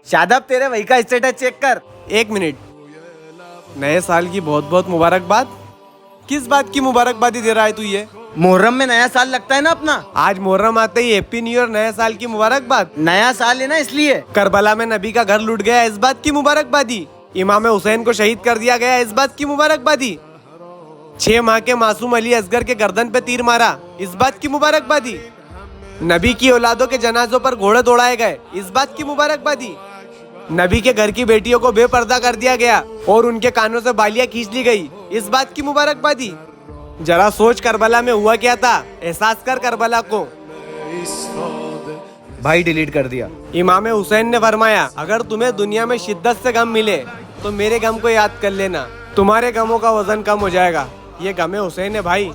शादाब, तेरे वही का स्टेटस चेक कर। 1 मिनट। नए साल की बहुत बहुत मुबारकबाद। किस बात की मुबारकबादी दे रहा है तू ये? मुहर्रम में नया साल लगता है ना अपना। आज मुहर्रम आते ही हैप्पी न्यू ईयर, नए साल की मुबारकबाद। नया साल है ना इसलिए। करबला में नबी का घर लूट गया, इस बात की मुबारकबादी। इमाम हुसैन को शहीद कर दिया गया, इस बात की मुबारकबादी। 6 माह के मासूम अली असगर के गर्दन पे तीर मारा, इस बात की मुबारकबादी। नबी की औलादों के जनाजों पर घोड़े दौड़ाए गए, इस बात की मुबारकबादी। नबी के घर की बेटियों को बेपर्दा कर दिया गया और उनके कानों से बालियां खींच ली गई, इस बात की मुबारकबादी। जरा सोच करबला में हुआ क्या था, एहसास कर करबला को। भाई डिलीट कर दिया। इमाम हुसैन ने फरमाया, अगर तुम्हें दुनिया में शिद्दत से गम मिले तो मेरे गम को याद कर लेना, तुम्हारे गमों का वजन कम हो जाएगा। ये गमे हुसैन है भाई।